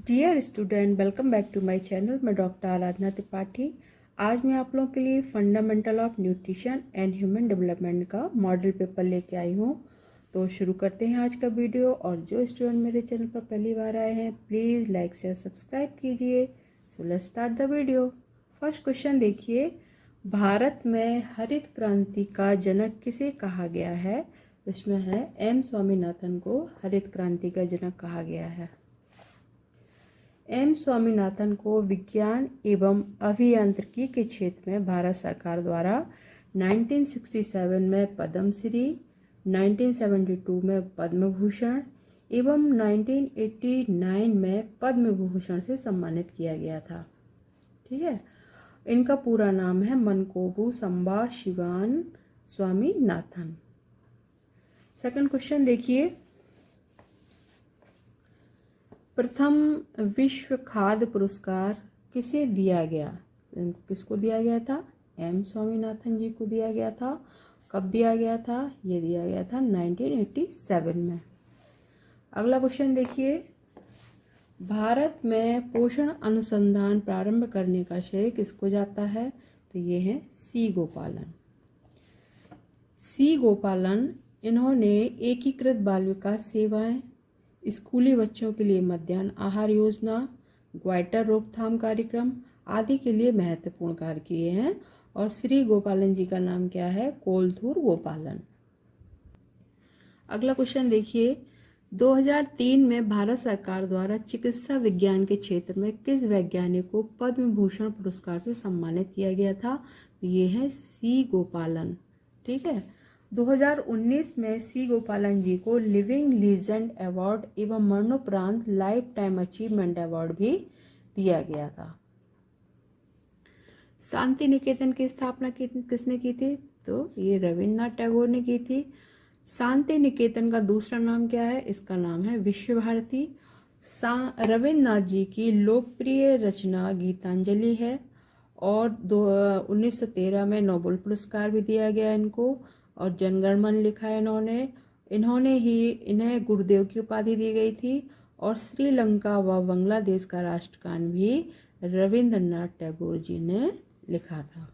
Dear student, welcome back to my channel. मैं doctor Aradhana Tripathi. आज मैं आप लोगों के लिए fundamental of nutrition and human development का मॉडल पेपर लेके आई हूँ। तो शुरू करते हैं आज का वीडियो। और जो स्टूडेंट मेरे चैनल पर पहली बार आए हैं, प्लीज़ लाइक शेयर सब्सक्राइब कीजिए। So let's start the video. First question देखिए, भारत में हरित क्रांति का जनक किसे कहा गया है? इसमें है एम स्वामीनाथन को हरित क्रांति का जनक कहा गया है। एम स्वामीनाथन को विज्ञान एवं अभियांत्रिकी के क्षेत्र में भारत सरकार द्वारा 1967 में पद्मश्री, 1972 में पद्म भूषण एवं 1989 में पद्म भूषण से सम्मानित किया गया था। ठीक है, इनका पूरा नाम है मनकोबू संबा शिवान स्वामीनाथन। सेकंड क्वेश्चन देखिए, प्रथम विश्व खाद्य पुरस्कार किसे दिया गया? किसको दिया गया था? एम स्वामीनाथन जी को दिया गया था। कब दिया गया था? ये दिया गया था 1987 में। अगला क्वेश्चन देखिए, भारत में पोषण अनुसंधान प्रारंभ करने का श्रेय किसको जाता है? तो ये है सी गोपालन। सी गोपालन, इन्होंने एकीकृत बाल विकास सेवाएं, स्कूली बच्चों के लिए मध्याह्न आहार योजना, ग्वाइटर रोकथाम कार्यक्रम आदि के लिए महत्वपूर्ण कार्य किए हैं। और श्री गोपालन जी का नाम क्या है? कोलथूर गोपालन। अगला क्वेश्चन देखिए, 2003 में भारत सरकार द्वारा चिकित्सा विज्ञान के क्षेत्र में किस वैज्ञानिक को पद्म भूषण पुरस्कार से सम्मानित किया गया था? तो ये है सी गोपालन। ठीक है, 2019 में सी गोपालन जी को लिविंग लीजेंड अवार्ड एवं मरणोपरांत लाइफ टाइम अचीवमेंट अवार्ड भी दिया गया था। शांति निकेतन की स्थापना किसने की थी? तो ये रविन्द्रनाथ टैगोर ने की थी। शांति निकेतन का दूसरा नाम क्या है? इसका नाम है विश्व भारती। रविन्द्रनाथ जी की लोकप्रिय रचना गीतांजलि है। और 1913 में नोबेल पुरस्कार भी दिया गया इनको। और जनगणमन लिखा है इन्होंने इन्हें गुरुदेव की उपाधि दी गई थी। और श्रीलंका व बांग्लादेश का राष्ट्रगान भी रविंद्रनाथ टैगोर जी ने लिखा था।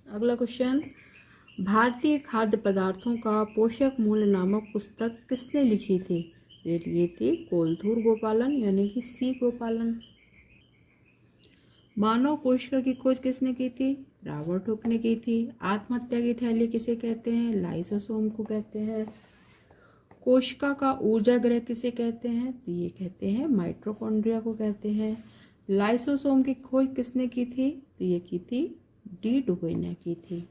अगला क्वेश्चन, भारतीय खाद्य पदार्थों का पोषक मूल्य नामक पुस्तक किसने लिखी थी? ये थी कोलथूर गोपालन, यानी कि सी गोपालन। मानव कोशिका की खोज किसने की थी? रॉबर्ट हुक ने की थी। आत्महत्या की थैली किसे कहते हैं? लाइसोसोम को कहते हैं। कोशिका का ऊर्जा ग्रह किसे कहते हैं? तो ये कहते हैं माइटोकॉन्ड्रिया को कहते हैं। लाइसोसोम की खोज किसने की थी? तो ये की थी डी डुबोई ने की थी।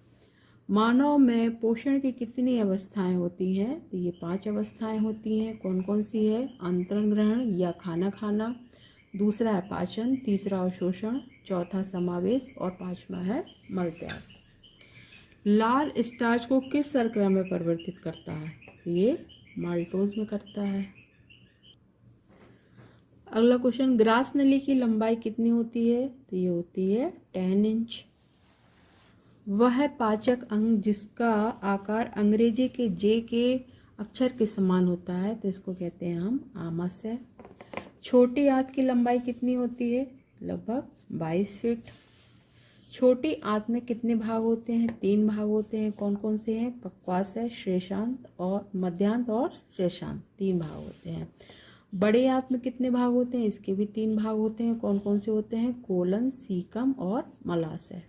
मानव में पोषण की कितनी अवस्थाएं होती हैं? तो ये 5 अवस्थाएं होती हैं। कौन कौन सी है? अंतरण ग्रहण या खाना खाना, दूसरा है पाचन, तीसरा अवशोषण, चौथा समावेश और 5वां है मल त्याग। लाल स्टार्च को किस शर्करा में परिवर्तित करता है? ये माल्टोज में करता है। अगला क्वेश्चन, ग्रास नली की लंबाई कितनी होती है? तो ये होती है 10 इंच। वह पाचक अंग जिसका आकार अंग्रेजी के जे के अक्षर के समान होता है, तो इसको कहते हैं हम आमाशय। छोटी आंत की लंबाई कितनी होती है? लगभग 22 फीट। छोटी आंत में कितने भाग होते हैं? 3 भाग होते हैं। कौन कौन से हैं? पक्वाशय, श्लेष्मांत और मध्यांत और श्लेष्मांत, 3 भाग होते हैं। बड़े आंत में कितने भाग होते हैं? इसके भी 3 भाग होते हैं। कौन कौन से होते हैं? कोलन, सीकम और मलाशय।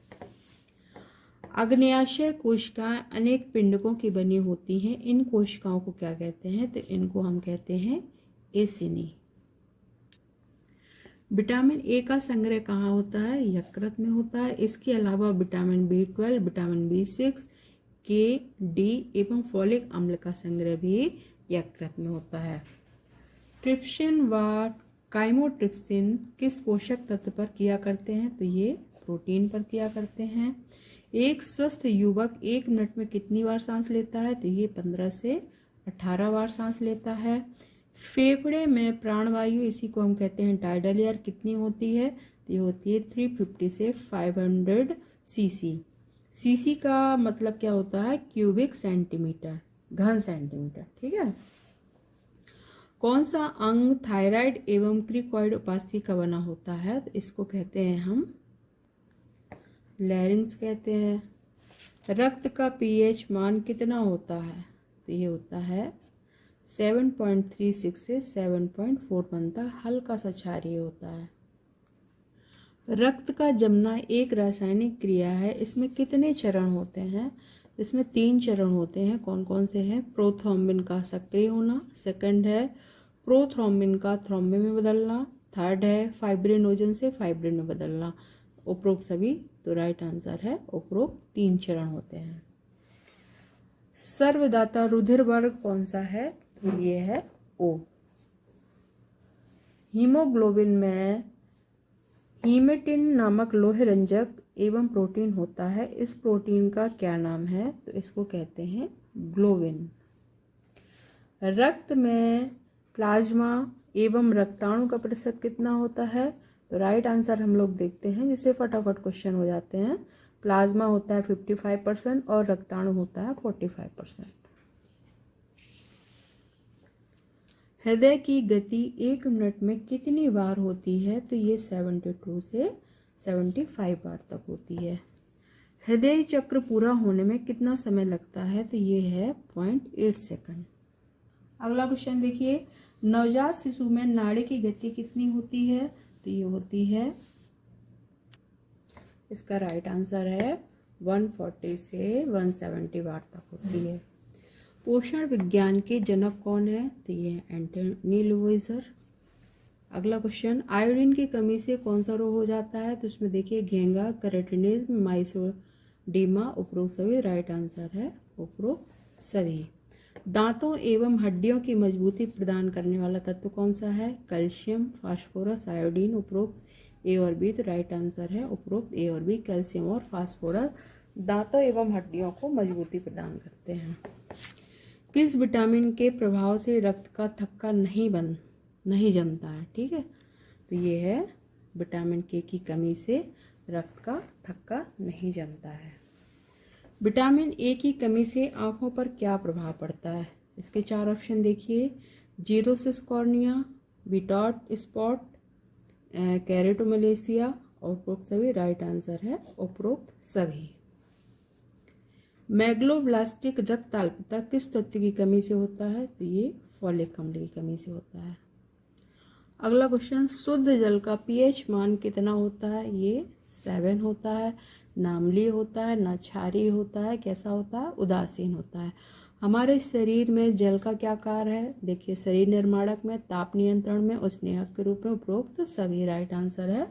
आग्नेयाशय कोशिकाएं अनेक पिंडकों की बनी होती हैं। इन कोशिकाओं को क्या कहते हैं? तो इनको हम कहते हैं एसिनी। विटामिन ए का संग्रह कहाँ होता है? यकृत में होता है। इसके अलावा विटामिन B12, विटामिन B6, के, डी एवं फोलिक अम्ल का संग्रह भी यकृत में होता है। ट्रिप्सिन व काइमोट्रिप्सिन किस पोषक तत्व पर किया करते हैं? तो ये प्रोटीन पर किया करते हैं। एक स्वस्थ युवक 1 मिनट में कितनी बार सांस लेता है? तो ये 15 से 18 बार सांस लेता है। फेफड़े में प्राणवायु, इसी को हम कहते हैं टाइडल एयर, कितनी होती है? तो ये होती है 350 से 500 सीसी। सीसी का मतलब क्या होता है? क्यूबिक सेंटीमीटर, घन सेंटीमीटर। ठीक है, कौन सा अंग थायराइड एवं क्रिकॉइड उपास्थि का बना होता है? तो इसको कहते हैं हम लैरिंक्स कहते हैं। रक्त का पीएच मान कितना होता है? तो ये होता है 7.36 से 7.4 बनता है, हल्का सा क्षारीय होता है। रक्त का जमना एक रासायनिक क्रिया है, इसमें कितने चरण होते हैं? इसमें 3 चरण होते हैं। कौन कौन से हैं? प्रोथ्रोम्बिन का सक्रिय होना, सेकंड है प्रोथ्रोम्बिन का थ्रोम्बिन में बदलना, थर्ड है फाइब्रिनोजन से फाइब्रिन में बदलना। उपरोक्त सभी, तो राइट आंसर है उपरोक्त 3 चरण होते हैं। सर्वदाता रुधिर वर्ग कौन सा है? तो ये है ओ। हीमोग्लोबिन में हीमेटिन नामक लोह रंजक एवं प्रोटीन होता है, इस प्रोटीन का क्या नाम है? तो इसको कहते हैं ग्लोबिन। रक्त में प्लाज्मा एवं रक्ताणु का प्रतिशत कितना होता है? तो राइट आंसर हम लोग देखते हैं, जिससे फटाफट क्वेश्चन हो जाते हैं। प्लाज्मा होता है 55% और रक्ताणु होता है 45%। हृदय की गति 1 मिनट में कितनी बार होती है? तो ये 72 से 75 बार तक होती है। हृदय चक्र पूरा होने में कितना समय लगता है? तो ये है 0.8 सेकंड। अगला क्वेश्चन देखिए, नवजात शिशु में नाड़ी की गति कितनी होती है? तो ये होती है, इसका राइट आंसर है 140 से 170 बार तक होती है। पोषण विज्ञान के जनक कौन है? तो ये एंटनी लुइजर। अगला क्वेश्चन, आयोडीन की कमी से कौन सा रोग हो जाता है? तो इसमें देखिए घेंगा, केराटिनिज्म, माइसोडीमा। उपरोक्त सभी, राइट आंसर है उपरोक्त सभी। दांतों एवं हड्डियों की मजबूती प्रदान करने वाला तत्व कौन सा है? Calcium, phosphorus, iodine. उपरोक्त ए और बी, तो राइट आंसर है उपरोक्त ए और बी, कैल्शियम और फास्फोरस दांतों एवं हड्डियों को मजबूती प्रदान करते हैं। किस विटामिन के प्रभाव से रक्त का थक्का नहीं जमता है? ठीक है, तो ये है विटामिन के की कमी से रक्त का थक्का नहीं जमता है। विटामिन ए की कमी से आंखों पर क्या प्रभाव पड़ता है? इसके 4 ऑप्शन देखिए, जीरोसिस कॉर्निया, विटॉट स्पॉट, कैरेटोमलेशिया। उपरोक्त सभी, राइट आंसर है उपरोक्त सभी। मैग्लोब्लास्टिक रक्त अल्पता किस तत्व की कमी से होता है? तो ये फॉलिक अम्ल की कमी से होता है। अगला क्वेश्चन, शुद्ध जल का पीएच मान कितना होता है? ये 7 होता है। ना अम्लीय होता है, ना क्षारीय होता है, कैसा होता है? उदासीन होता है। हमारे शरीर में जल का क्या कार्य है? देखिए, शरीर निर्माणक में, ताप नियंत्रण में, स्नेहक के रूप में। उपरोक्त सभी, राइट आंसर है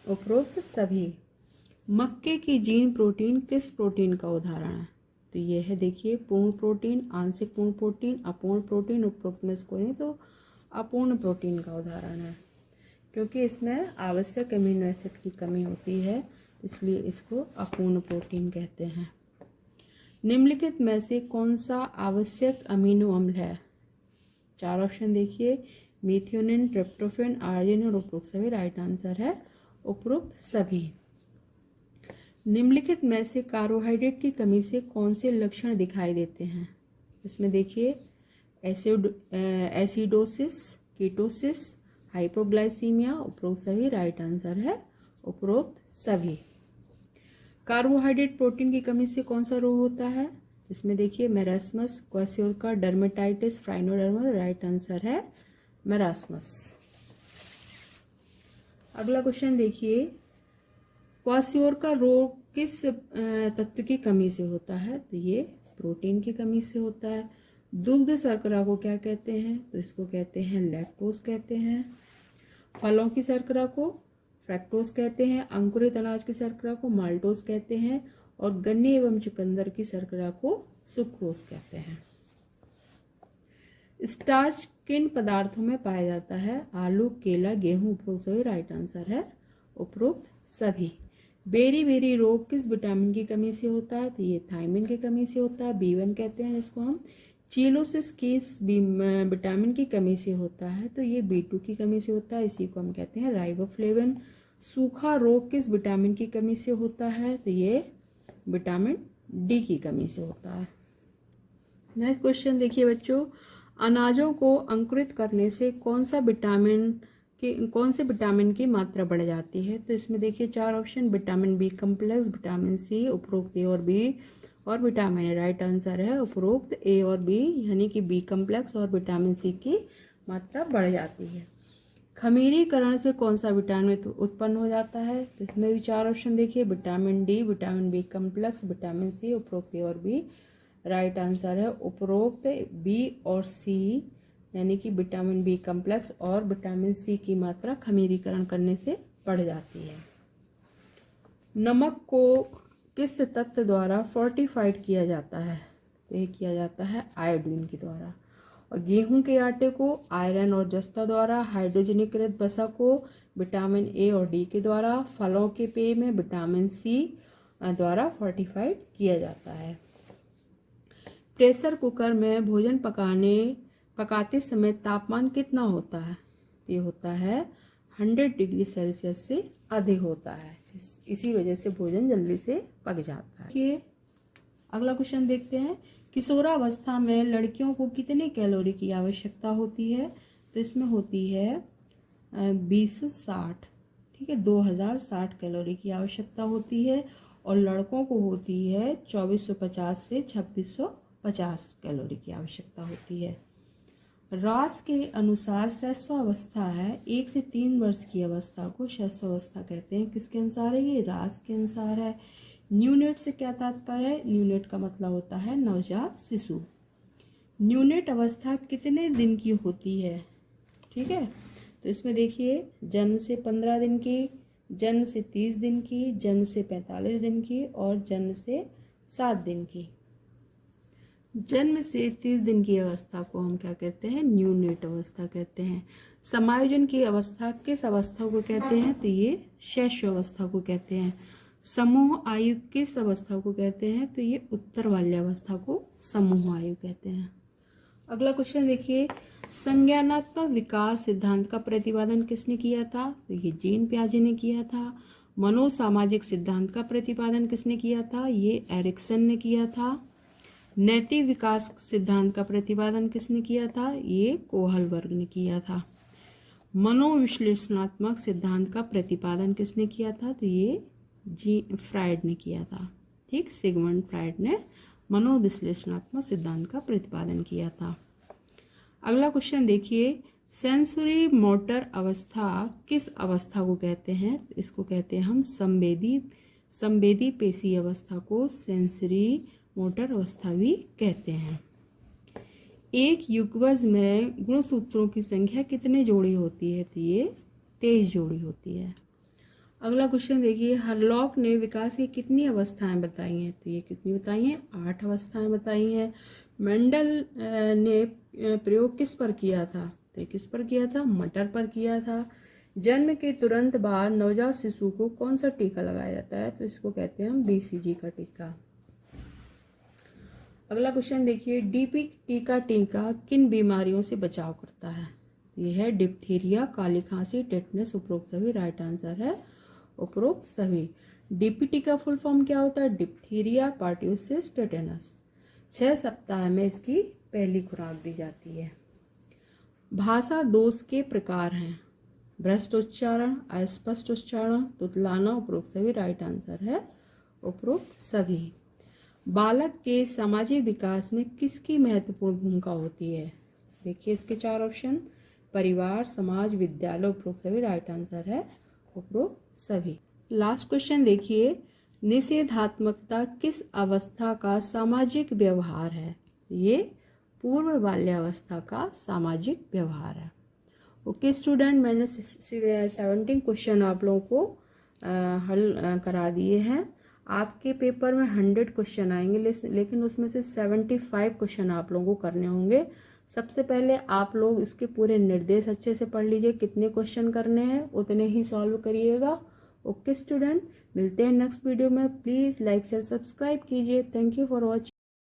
उपरोक्त सभी। मक्के की जीन प्रोटीन किस प्रोटीन का उदाहरण है? तो ये है, देखिए, पूर्ण प्रोटीन, आंशिक पूर्ण प्रोटीन, अपूर्ण प्रोटीन। उपरोक्त में इसको नहीं, तो अपूर्ण प्रोटीन का उदाहरण है, क्योंकि इसमें आवश्यक अमीनो एसिड की कमी होती है, इसलिए इसको अपूर्ण प्रोटीन कहते हैं। निम्नलिखित में से कौन सा आवश्यक अमीनो अम्ल है? 4 ऑप्शन देखिए, मीथियोनिन, ट्रिप्टोफैन, आर्जिनिन और उपरोक्त सभी, राइट आंसर है उपरोक्त सभी। निम्नलिखित में से कार्बोहाइड्रेट की कमी से कौन से लक्षण दिखाई देते हैं? इसमें देखिए, एसिडोसिस, कीटोसिस, हाइपोग्लाइसीमिया। उपरोक्त सभी, राइट आंसर है उपरोक्त सभी। कार्बोहाइड्रेट प्रोटीन की कमी से कौन सा रोग होता है? इसमें देखिए, मेरास्मस, क्वासियोरका, डर्मेटाइटिस, फ्राइनोडर्मा। राइट आंसर है मेरास्मस। अगला क्वेश्चन देखिए, क्वासियोरका रोग किस तत्व की कमी से होता है? तो ये प्रोटीन की कमी से होता है। दुग्ध शर्करा को क्या कहते हैं? तो इसको कहते हैं लैक्टोज कहते हैं। फलों की शर्करा को फ्रैक्टोज कहते हैं। अंकुरित अनाज की शर्करा को माल्टोज कहते हैं और गन्ने एवं चुकंदर की शर्करा को सुक्रोज कहते हैं। स्टार्च किन पदार्थों में पाया जाता है? आलू, केला, गेहूं। उपरोक्त सभी, राइट आंसर है उपरोक्त सभी। बेरी बेरी रोग किस विटामिन की कमी से होता है? तो ये थायमिन की कमी से होता है, B1 कहते हैं इसको हम। चीलोसिस किस विटामिन की कमी से होता है? तो ये B2 की कमी से होता है, इसी को हम कहते हैं राइबोफ्लेविन। सूखा रोग किस विटामिन की कमी से होता है? तो ये विटामिन D की कमी से होता है। नेक्स्ट क्वेश्चन देखिए बच्चों, अनाजों को अंकुरित करने से कौन से विटामिन की मात्रा बढ़ जाती है? तो इसमें देखिए 4 option, vitamin B complex, vitamin C, उपरोक्त ए और बी और विटामिन ए। राइट आंसर है उपरोक्त ए और बी, यानी कि बी कम्प्लेक्स और विटामिन सी की मात्रा बढ़ जाती है। खमीरीकरण से कौन सा विटामिन उत्पन्न हो जाता है? तो इसमें भी 4 ऑप्शन देखिए, vitamin D, vitamin B complex, vitamin C, उपरोक्त ए और बी। राइट आंसर है उपरोक्त बी और सी, यानी कि विटामिन बी कम्प्लेक्स और विटामिन सी की मात्रा खमीरीकरण करने से बढ़ जाती है। नमक को किस तत्व द्वारा फोर्टिफाइड किया जाता है? तो ये किया जाता है आयोडीन के द्वारा। और गेहूं के आटे को आयरन और जस्ता द्वारा, हाइड्रोजनीकृत वसा को विटामिन ए और डी के द्वारा, फलों के पेय में विटामिन सी द्वारा फोर्टिफाइड किया जाता है। प्रेशर कुकर में भोजन पकाते समय तापमान कितना होता है? ये होता है 100 डिग्री सेल्सियस से अधिक होता है, इसी वजह से भोजन जल्दी से पक जाता है। ये अगला क्वेश्चन देखते हैं, किशोरावस्था में लड़कियों को कितने कैलोरी की आवश्यकता होती है? तो इसमें होती है 2060, ठीक है, 2060 कैलोरी की आवश्यकता होती है। और लड़कों को होती है 2450 से 2650 कैलोरी की आवश्यकता होती है। रास के अनुसार शैशवावस्था है, 1 से 3 वर्ष की अवस्था को शैशवावस्था कहते हैं। किसके अनुसार है? ये रास के अनुसार है। न्यूनेट से क्या तात्पर्य है? न्यूनेट का मतलब होता है नवजात शिशु। न्यूनेट अवस्था कितने दिन की होती है? ठीक है, तो इसमें देखिए जन्म से 15 दिन की, जन्म से 30 दिन की, जन्म से 45 दिन की और जन्म से 7 दिन की। जन्म से 30 दिन की अवस्था को हम क्या कहते हैं? न्यूनेट अवस्था कहते हैं। समायोजन की अवस्था किस अवस्था को कहते हैं? तो ये शैशवावस्था को कहते हैं। समूह आयु किस अवस्था को कहते हैं? तो ये उत्तर बाल्यावस्था को समूह आयु कहते हैं। अगला क्वेश्चन देखिए, संज्ञानात्मक विकास सिद्धांत का प्रतिपादन किसने किया था? तो ये जीन पियाजे ने किया था। मनोसामाजिक सिद्धांत का प्रतिपादन किसने किया था? ये एरिक्सन ने किया था। नैतिक विकास सिद्धांत का प्रतिपादन किसने किया था? ये कोहलबर्ग ने किया था। मनोविश्लेषणात्मक सिद्धांत का प्रतिपादन किसने किया था? तो ये फ्राइड ने किया था। ठीक, सिगमंड फ्राइड ने मनोविश्लेषणात्मक सिद्धांत का प्रतिपादन किया था। अगला क्वेश्चन देखिए, सेंसरी मोटर अवस्था किस अवस्था को कहते हैं? तो इसको कहते हैं हम संवेदी पेशी अवस्था को सेंसरी मोटर अवस्था भी कहते हैं। एक युग्मज में गुणसूत्रों की संख्या कितने जोड़ी होती है? तो ये 23 जोड़ी होती है। अगला क्वेश्चन देखिए, हरलॉक ने विकास की कितनी अवस्थाएं बताई हैं? तो ये कितनी बताई हैं? 8 अवस्थाएं बताई हैं। मेंडल ने प्रयोग किस पर किया था? तो किस पर किया था? मटर पर किया था। जन्म के तुरंत बाद नवजात शिशु को कौन सा टीका लगाया जाता है? तो इसको कहते हैं हम BCG का टीका। अगला क्वेश्चन देखिए, टीका किन बीमारियों से बचाव करता है? यह है डिप्थीरिया, काली खांसी, टेटनस, उपरोक्त सभी। राइट आंसर है उपरोक्त सभी। DPT का फुल फॉर्म क्या होता है? Diphtheria पार्ट्यूसिस tetanus. 6 सप्ताह में इसकी पहली खुराक दी जाती है। भाषा दोष के प्रकार हैं, भ्रष्ट उच्चारण, अस्पष्ट उच्चारण, तुतलाना, उपरोक्त सभी। राइट आंसर है उपरोक्त सभी। बालक के सामाजिक विकास में किसकी महत्वपूर्ण भूमिका होती है? देखिए इसके 4 ऑप्शन, परिवार, समाज, विद्यालय, उपरोक्त सभी। राइट आंसर है उपरोक्त सभी। लास्ट क्वेश्चन देखिए, निषेधात्मकता किस अवस्था का सामाजिक व्यवहार है? ये पूर्व बाल्यावस्था का सामाजिक व्यवहार है। ओके स्टूडेंट, मैंने 17 क्वेश्चन आप लोगों को हल करा दिए हैं। आपके पेपर में 100 क्वेश्चन आएंगे, लेकिन उसमें से 75 क्वेश्चन आप लोगों को करने होंगे। सबसे पहले आप लोग इसके पूरे निर्देश अच्छे से पढ़ लीजिए, कितने क्वेश्चन करने हैं उतने ही सॉल्व करिएगा। ओके स्टूडेंट, मिलते हैं नेक्स्ट वीडियो में। प्लीज़ लाइक शेयर सब्सक्राइब कीजिए। Thank you for watching.